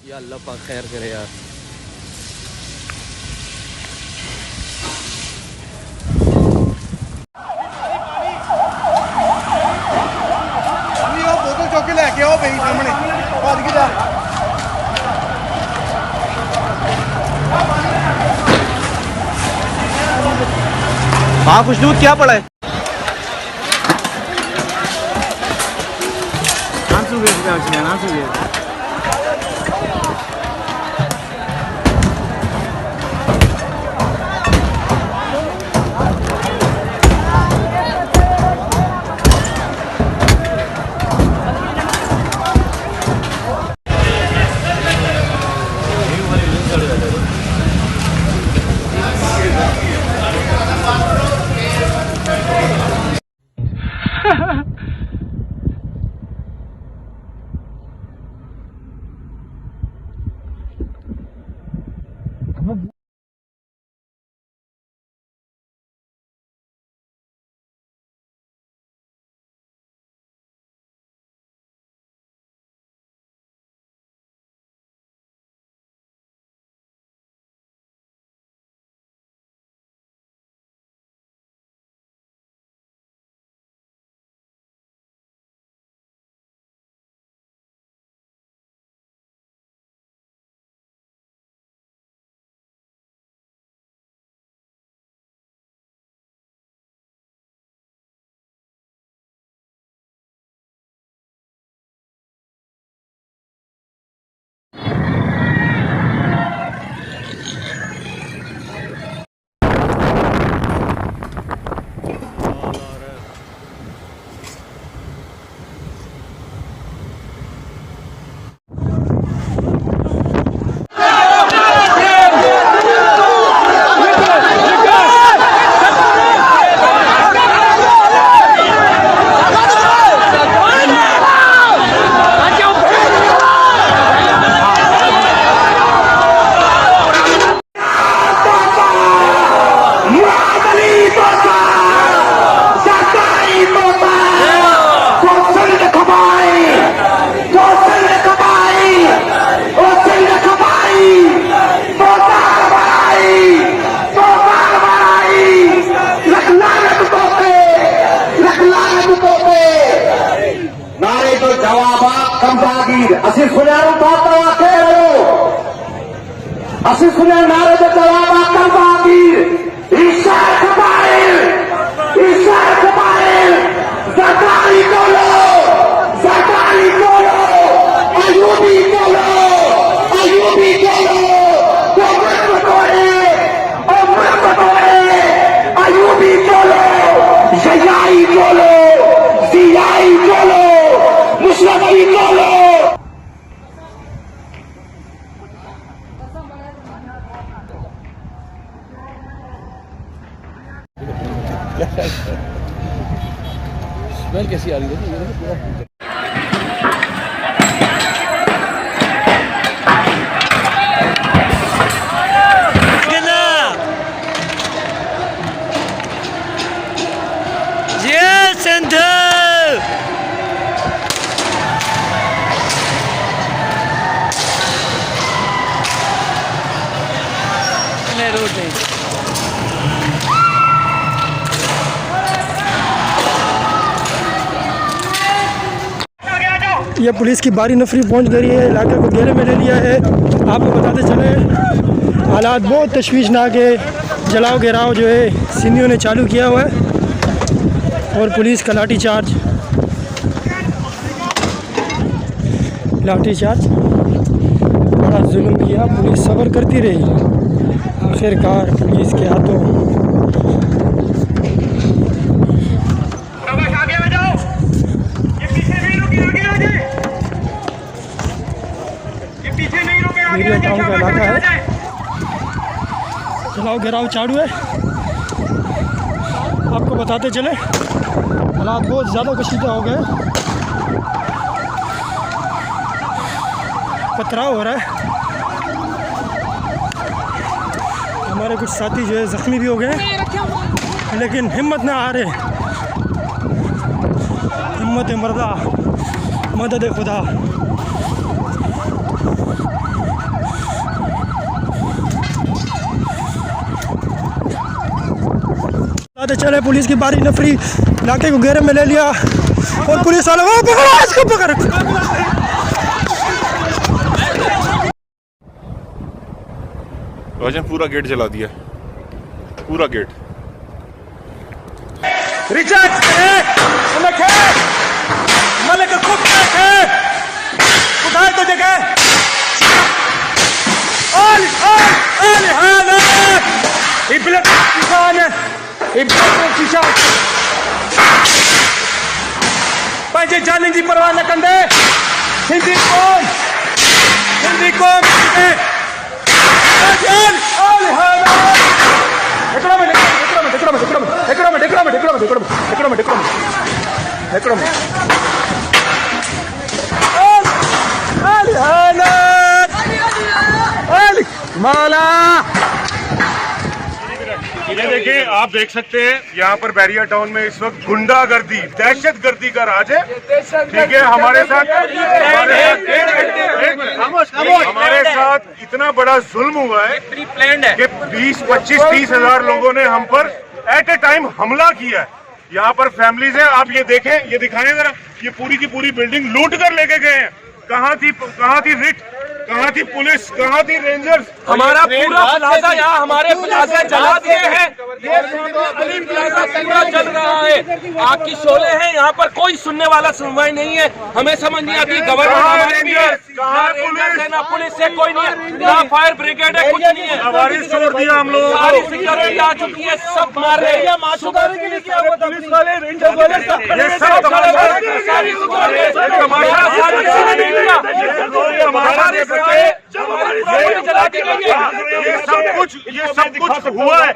या अल्लाह पाक खैर करे यार। बोतल चौके लेके आओ भाई सामने भज के जा। वहाँ कुछ दूध क्या पड़ा है? स्मेल कैसी आ रही है? ये पुलिस की बारी नफरी पहुंच गई है, इलाके को घेरे में ले लिया है। आपको बताते चले हालात बहुत तशवीशनाक है। जलाओ घेराव जो है सिंधियों ने चालू किया हुआ है और पुलिस का लाठी चार्ज बड़ा जुल्म किया। पुलिस सब्र करती रही, आखिरकार पुलिस के हाथों एरिया टाउन का इलाका है। जलाओ घेराव चालू है। आपको बताते चले हालात बहुत ज़्यादा कशीदा हो गए, पथराव हो रहा है। हमारे कुछ साथी जो है ज़ख्मी भी हो गए, लेकिन हिम्मत ना हारे। हिम्मत मर्दा, मदद खुदा। आते चले पुलिस की बारी नफरी इलाके को घेरे में ले लिया और पुलिस वाले वो पकड़ो इसको पकड़। भाईजान पूरा गेट जला दिया, पूरा गेट। जाने की परवाह न कंदे हिंदी कौन ये देखिए, आप देख सकते हैं यहाँ पर बैरिया टाउन में इस वक्त गुंडागर्दी, दहशतगर्दी का राज है। ठीक है, हमारे साथ इतना बड़ा जुल्म हुआ है कि 20, 25, 30 हजार लोगों ने हम पर एट ए टाइम हमला किया है। यहाँ पर फैमिलीज हैं, आप ये देखें, ये दिखाएं जरा, ये पूरी की पूरी बिल्डिंग लूट कर लेके गए हैं। कहाँ थी रिट, कहाँ थी पुलिस, कहाँ थी रेंजर्स? हमारा पूरा प्लाजा यहाँ हमारे प्लाजा जला दिए हैं। ये अली प्लाजा पूरा जल रहा है, आग की शोले हैं। यहाँ पर कोई सुनने वाला सुनवाई नहीं है। हमें समझ नहीं आती गवर्नमेंट हमारी भी है, ना पुलिस से कोई नहीं है, ना फायर ब्रिगेड है, कुछ नहीं है। हमारी छोड़ दिया हम लोग, सारी सिक्योरिटी आ चुकी है, सब मार रहे हैं। मासूदारी के लिए क्या हुआ? पुलिस वाले, रेंजर वाले सब सारी ये सब कुछ हुआ है।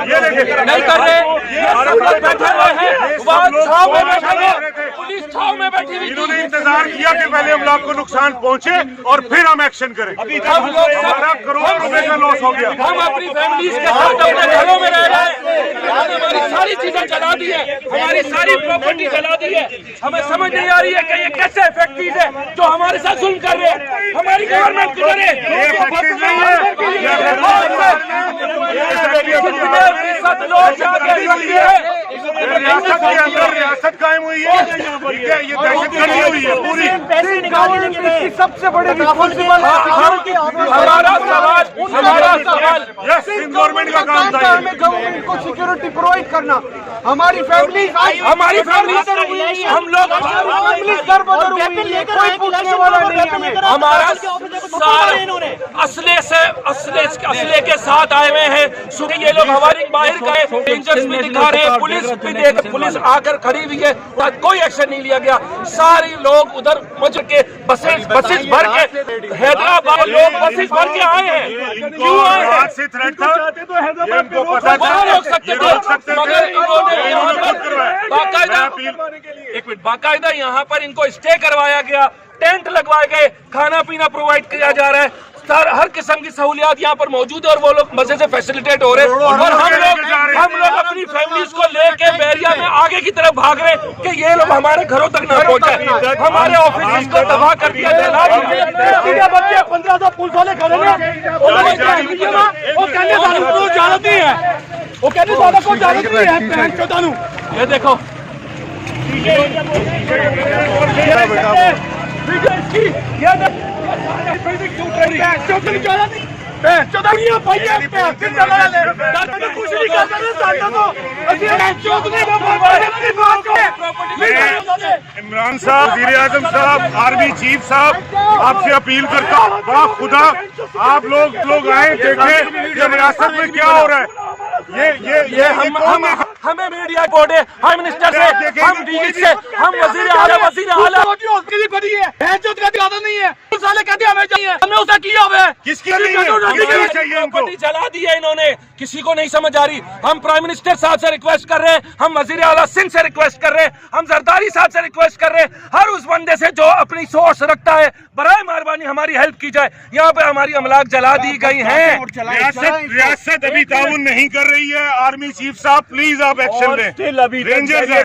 ये देखिए, नहीं कर रहे, ये सब लोग बैठे हुए हैं, छाव में बैठे हुए, पुलिस छाव में बैठी हुई। इन्होंने इंतजार किया कि पहले हम लोग को नुकसान पहुंचे और फिर हम एक्शन करें। हमारा करोड़ों रुपए का लॉस हो गया। हम अपनी फैमिलीज के साथ अपने घरों में रह रहे हैं, हमारी सारी चीजें जला दी है, हमारी सारी प्रॉपर्टी जला दी है। हमें समझ नहीं आ रही है कि ये कैसे इफेक्टिव है जो हमारे साथ जुल्म कर रहे हैं। हमारी गवर्नमेंट किधर है? रियासत कायम हुई है, ये दहशतगर्दी हुई है पूरी। सबसे बड़े रिस्पॉन्सिबल हमारा सवाल गवर्नमेंट का काम था, हमें गवर्नमेंट को सिक्योरिटी प्रोवाइड करना। हमारी फैमिली हम लोग कोई पूछने वाला नहीं है। हमारा असले के साथ आए हुए हैं। सुबह ये लोग हमारी बाहर गए, रेंजर्स भी दिखा रहे हैं, पुलिस भी देख, पुलिस आकर खड़ी हुई है, कोई एक्शन नहीं लिया गया। सारे लोग उधर मच के बसेस भर के हैदराबाद लोग बसेस भर के आए हैं। क्यों आए हैं? से थ्रेट था, इनको पता था रोक सकते थे, मगर इन्होंने बाकायदा यहाँ पर इनको स्टे करवाया गया, टेंट लगवाए गए, खाना पीना प्रोवाइड किया जा रहा है, हर किस्म की सहूलियात यहाँ पर मौजूद है और वो लोग मजे से फैसिलिटेट हो रहे हैं। और हम लोग अपनी फैमिलीज को लेके बैरिया में आगे की तरफ भाग रहे हैं कि ये लोग हमारे घरों तक ना पहुंचे, हमारे ऑफिस को तबाह कर दिया। बच्चे 1500 पुलिस वाले खड़े हैं, वो कहने वालों को जानती है। ये देखो, इमरान साहब, वज़ीर आज़म साहब, आर्मी चीफ साहब, आपसे अपील करता हूँ, वाह खुदा, आप लोग आए देखें कि रियासत में क्या हो रहा है। ये हमें मीडिया रिपोर्ट है, हम मिनिस्टर से, हम डीजी से, हम वजीर आला नहीं है, साले कहते हमें चाहिए, हमने उसे किया हुआ है, किसकी चाहिए हमको? जला दी है इन्होंने, किसी को नहीं समझ आ रही। हम प्राइम मिनिस्टर साहब से रिक्वेस्ट कर रहे हैं, हम वजीर आला सिंध से रिक्वेस्ट कर रहे हैं, हम जरदारी साहब से रिक्वेस्ट कर रहे हैं, हर उस बंदे से जो अपनी सोच रखता है, बराए मेहरबानी हमारी हेल्प की जाए। यहाँ पे हमारी अमलाक जला दी गई हैं। रियासत अभी ताउन नहीं कर रही है। आर्मी चीफ साहब प्लीज आप एक्शन लें। रेंजर्स